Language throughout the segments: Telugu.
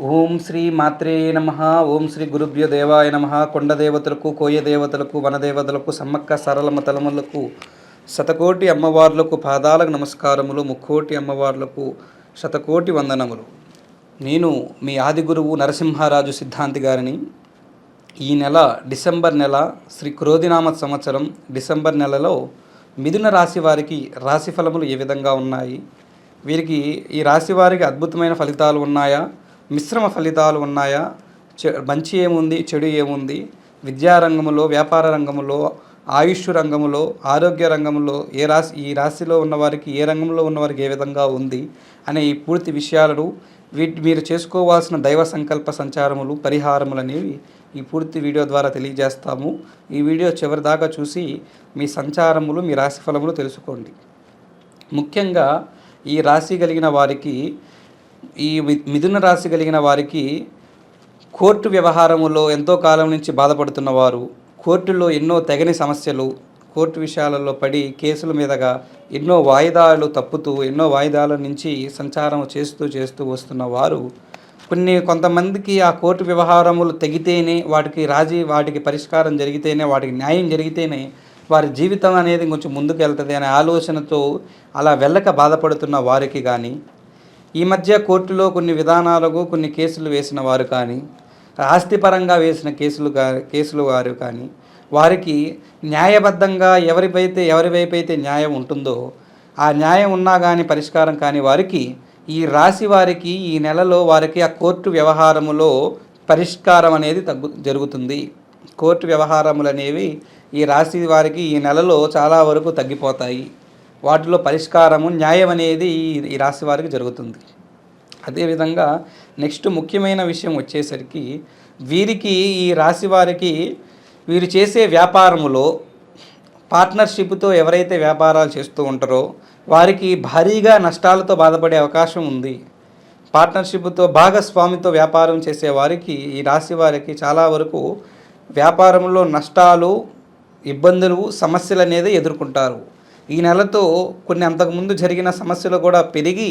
ఓం శ్రీ మాత్రే నమ. ఓం శ్రీ గురుభ్యో దేవాయ నమ. కొండ దేవతలకు, కోయ దేవతలకు, వనదేవతలకు, సమ్మక్క సరళమ్మ తలములకు, శతకోటి అమ్మవార్లకు పాదాలకు నమస్కారములు, ముక్కోటి అమ్మవార్లకు శతకోటి వందనములు. నేను మీ ఆది గురువు నరసింహారాజు సిద్ధాంతి గారిని. ఈ నెల డిసెంబర్ నెల శ్రీ క్రోధినామ సంవత్సరం డిసెంబర్ నెలలో మిథున రాశి వారికి రాశి ఫలములు ఏ విధంగా ఉన్నాయి, వీరికి ఈ రాశి వారికి అద్భుతమైన ఫలితాలు ఉన్నాయా, మిశ్రమ ఫలితాలు ఉన్నాయా, మంచి ఏముంది, చెడు ఏముంది, విద్యారంగంలో, వ్యాపార రంగంలో, ఆయుష్ రంగంలో, ఆరోగ్య రంగంలో ఈ రాశిలో ఉన్నవారికి, ఏ రంగంలో ఉన్నవారికి ఏ విధంగా ఉంది అనే ఈ పూర్తి విషయాలను, మీరు చేసుకోవాల్సిన దైవ సంకల్ప సంచారములు, పరిహారములు అనేవి ఈ పూర్తి వీడియో ద్వారా తెలియజేస్తాము. ఈ వీడియో చివరి దాకా చూసి మీ సంచారములు, మీ రాశి ఫలములు తెలుసుకోండి. ముఖ్యంగా ఈ రాశి కలిగిన వారికి, ఈ మిథున రాశి కలిగిన వారికి కోర్టు వ్యవహారములో ఎంతో కాలం నుంచి బాధపడుతున్నవారు, కోర్టులో ఎన్నో తెగని సమస్యలు, కోర్టు విషయాలలో పడి కేసుల మీదగా ఎన్నో వాయిదాలు తప్పుతూ, ఎన్నో వాయిదాల నుంచి సంచారం చేస్తూ వస్తున్నవారు, కొంతమందికి ఆ కోర్టు వ్యవహారములు తెగితేనే, వాటికి పరిష్కారం జరిగితేనే, వాటికి న్యాయం జరిగితేనే వారి జీవితం అనేది కొంచెం ముందుకు వెళ్తుంది అనే ఆలోచనతో అలా వెళ్ళక బాధపడుతున్న వారికి కానీ, ఈ మధ్య కోర్టులో కొన్ని కేసులు వేసిన వారు కానీ, ఆస్తిపరంగా వేసిన కేసులు వారు కానీ, వారికి న్యాయబద్ధంగా ఎవరి వైపు అయితే న్యాయం ఉంటుందో ఆ న్యాయం ఉన్నా కానీ పరిష్కారం కాని వారికి, ఈ రాశి వారికి ఈ నెలలో వారికి ఆ కోర్టు వ్యవహారములో పరిష్కారం అనేది జరుగుతుంది. కోర్టు వ్యవహారములు అనేవి ఈ రాశి వారికి ఈ నెలలో చాలా వరకు తగ్గిపోతాయి. వాటిలో పరిష్కారము, న్యాయం అనేది ఈ రాశి వారికి జరుగుతుంది. అదేవిధంగా నెక్స్ట్ ముఖ్యమైన విషయం వచ్చేసరికి, వీరికి ఈ రాశి వారికి వీరు చేసే వ్యాపారములో పార్ట్నర్షిప్తో ఎవరైతే వ్యాపారాలు చేస్తూ ఉంటారో వారికి భారీగా నష్టాలతో బాధపడే అవకాశం ఉంది. పార్ట్నర్షిప్తో, భాగస్వామితో వ్యాపారం చేసే వారికి, ఈ రాశి వారికి చాలా వరకు వ్యాపారంలో నష్టాలు, ఇబ్బందులు, సమస్యలు అనేది ఎదుర్కొంటారు. ఈ నెలతో అంతకుముందు జరిగిన సమస్యలు కూడా పెరిగి,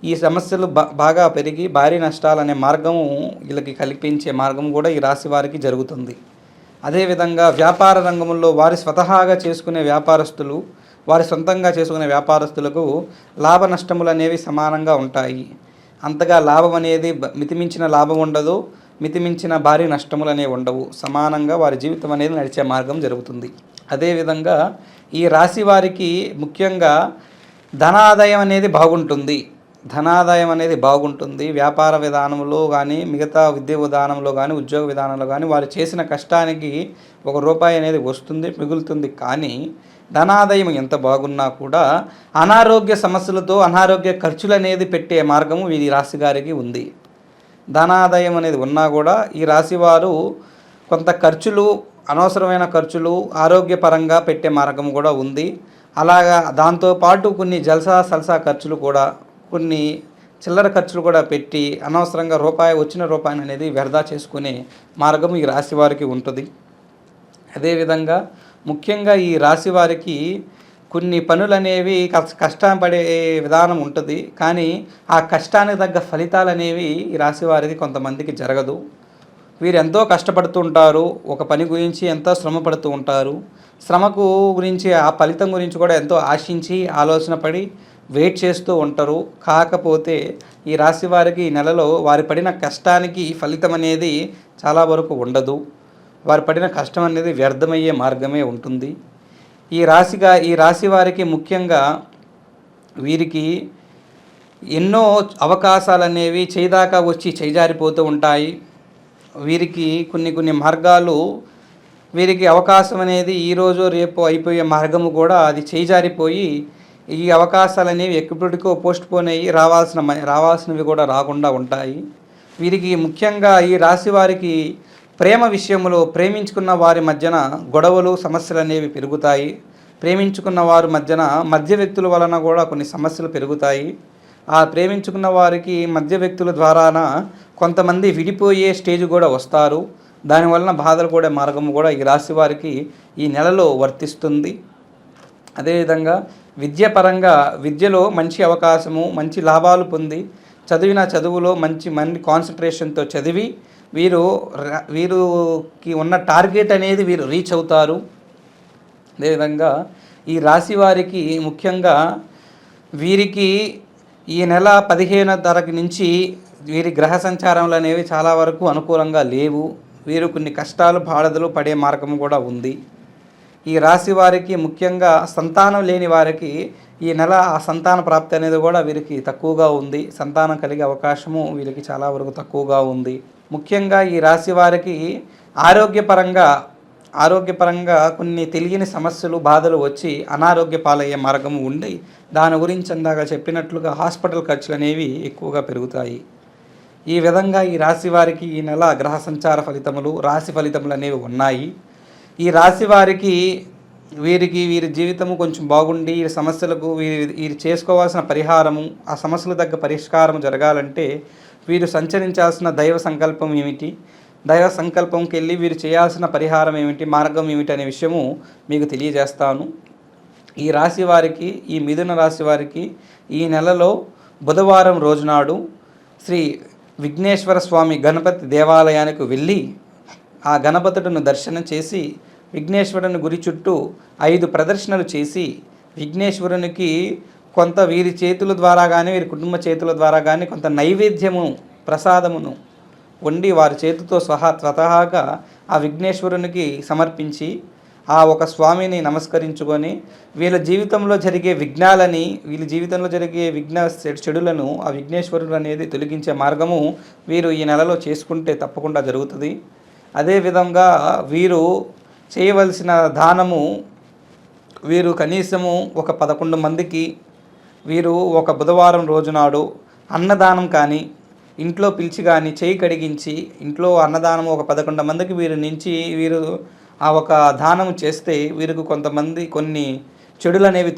ఈ సమస్యలు బాగా పెరిగి భారీ నష్టాలు అనే మార్గము వీళ్ళకి కల్పించే మార్గం కూడా ఈ రాశి వారికి జరుగుతుంది. అదేవిధంగా వ్యాపార రంగంలో వారి స్వతహాగా చేసుకునే వ్యాపారస్తులు, వారి సొంతంగా చేసుకునే వ్యాపారస్తులకు లాభ నష్టములు అనేవి సమానంగా ఉంటాయి. అంతగా లాభం అనేది మితిమించిన లాభం ఉండదు, మితిమించిన భారీ నష్టములు అనేవి ఉండవు. సమానంగా వారి జీవితం అనేది నడిచే మార్గం జరుగుతుంది. అదేవిధంగా ఈ రాశి వారికి ముఖ్యంగా ధనాదాయం అనేది బాగుంటుంది. వ్యాపార విధానంలో కానీ, మిగతా విద్య విధానంలో కానీ, ఉద్యోగ విధానంలో కానీ వారు చేసిన కష్టానికి ₹1 అనేది వస్తుంది, మిగులుతుంది. కానీ ధనాదాయం ఎంత బాగున్నా కూడా అనారోగ్య సమస్యలతో అనారోగ్య ఖర్చులు అనేది పెట్టే మార్గము ఈ రాశి గారికి ఉంది. ధనాదాయం అనేది ఉన్నా కూడా ఈ రాశివారు కొంత అనవసరమైన ఖర్చులు ఆరోగ్యపరంగా పెట్టే మార్గం కూడా ఉంది. అలాగా దాంతోపాటు కొన్ని సల్సా ఖర్చులు కూడా, కొన్ని చిల్లర ఖర్చులు కూడా పెట్టి అనవసరంగా వచ్చిన రూపాయి అనేది వ్యర్థా చేసుకునే మార్గం ఈ రాశి వారికి ఉంటుంది. అదేవిధంగా ముఖ్యంగా ఈ రాశి వారికి కొన్ని పనులు అనేవి కష్టపడే విధానం ఉంటుంది. కానీ ఆ కష్టానికి తగ్గ ఫలితాలు అనేవి ఈ రాశి వారికి కొంతమందికి జరగదు. వీరు ఎంతో కష్టపడుతూ ఉంటారు, ఒక పని గురించి ఎంతో శ్రమ పడుతూ ఉంటారు. శ్రమకు గురించి, ఆ ఫలితం గురించి కూడా ఎంతో ఆశించి ఆలోచన పడి వెయిట్ చేస్తూ ఉంటారు. కాకపోతే ఈ రాశి వారికి ఈ నెలలో వారి పడిన కష్టానికి ఫలితం అనేది చాలా వరకు ఉండదు. వారు పడిన కష్టం అనేది వ్యర్థమయ్యే మార్గమే ఉంటుంది. ఈ రాశి వారికి ముఖ్యంగా వీరికి ఎన్నో అవకాశాలు అనేవి చేయిదాకా వచ్చి చేజారిపోతూ ఉంటాయి. వీరికి కొన్ని మార్గాలు, వీరికి అవకాశం అనేది ఈరోజు రేపు అయిపోయే మార్గము కూడా అది చేజారిపోయి, ఈ అవకాశాలు అనేవి ఎప్పటికో పోస్ట్పోన్ అయ్యి రావాల్సినవి కూడా రాకుండా ఉంటాయి. వీరికి ముఖ్యంగా ఈ రాశి వారికి ప్రేమ విషయంలో ప్రేమించుకున్న వారి మధ్యన గొడవలు, సమస్యలు అనేవి పెరుగుతాయి. ప్రేమించుకున్న వారి మధ్య వ్యక్తుల వలన కూడా కొన్ని సమస్యలు పెరుగుతాయి. ఆ ప్రేమించుకున్న వారికి మధ్య వ్యక్తుల ద్వారాన కొంతమంది విడిపోయే స్టేజ్ కూడా వస్తారు. దానివలన బాధలు కూడా మార్గము కూడా ఈ రాశి వారికి ఈ నెలలో వర్తిస్తుంది. అదేవిధంగా విద్యలో మంచి అవకాశము, మంచి లాభాలు పొంది చదివిన చదువులో మంచి కాన్సన్ట్రేషన్తో చదివి వీరుకి ఉన్న టార్గెట్ అనేది వీరు రీచ్ అవుతారు. అదేవిధంగా ఈ రాశి వారికి ముఖ్యంగా వీరికి ఈ నెల 15వ తారీఖు నుంచి వీరి గ్రహ సంచారములు అనేవి చాలా వరకు అనుకూలంగా లేవు. వీరు కొన్ని కష్టాలు బాధలు పడే మార్గం కూడా ఉంది. ఈ రాశి వారికి ముఖ్యంగా సంతానం లేని వారికి ఈ నెల ఆ సంతాన ప్రాప్తి అనేది కూడా వీరికి తక్కువగా ఉంది. సంతానం కలిగే అవకాశము వీరికి చాలా వరకు తక్కువగా ఉంది. ముఖ్యంగా ఈ రాశి వారికి ఆరోగ్యపరంగా కొన్ని తెలియని సమస్యలు బాధలు వచ్చి అనారోగ్య పాలయ్యే మార్గము ఉండి దాని గురించి అందాక చెప్పినట్లుగా హాస్పిటల్ ఖర్చులు అనేవి ఎక్కువగా పెరుగుతాయి. ఈ విధంగా ఈ రాశి వారికి ఈ నెల గ్రహ సంచార ఫలితములు రాశి ఫలితములు అనేవి ఉన్నాయి. ఈ రాశి వారికి వీరి జీవితము కొంచెం బాగుండి ఈ సమస్యలకు వీరు చేసుకోవాల్సిన పరిహారము ఆ సమస్యలు తగ్గ పరిష్కారం జరగాలంటే వీరు సంచరించాల్సిన దైవ సంకల్పం ఏమిటి, దైవ సంకల్పంకి వెళ్ళి వీరు చేయాల్సిన పరిహారం ఏమిటి, మార్గం ఏమిటి అనే విషయము మీకు తెలియజేస్తాను. ఈ రాశి వారికి ఈ మిథున రాశి వారికి ఈ నెలలో బుధవారం రోజునాడు శ్రీ విఘ్నేశ్వర స్వామి గణపతి దేవాలయానికి వెళ్ళి ఆ గణపతుడిని దర్శనం చేసి విఘ్నేశ్వరుని గురి చుట్టూ 5 ప్రదర్శనలు చేసి విఘ్నేశ్వరునికి కొంత వీరి చేతుల ద్వారా కానీ వీరి కుటుంబ చేతుల ద్వారా కానీ కొంత నైవేద్యము ప్రసాదమును వండి వారి చేతితో స్వతహాగా ఆ విఘ్నేశ్వరునికి సమర్పించి ఆ ఒక స్వామిని నమస్కరించుకొని వీళ్ళ జీవితంలో జరిగే చెడులను ఆ వీఘ్నేశ్వరుడు అనేది తొలగించే మార్గము వీరు ఈ నెలలో చేసుకుంటే తప్పకుండా జరుగుతుంది. అదేవిధంగా వీరు చేయవలసిన దానము వీరు కనీసము ఒక 11 మందికి వీరు ఒక బుధవారం రోజునాడు అన్నదానం కానీ ఇంట్లో పిలిచి కానీ చేయి కడిగించి ఇంట్లో అన్నదానం ఒక 11 మందికి వీరు ఆ ఒక దానం చేస్తే వీరికి కొన్ని చెడులు అనేవి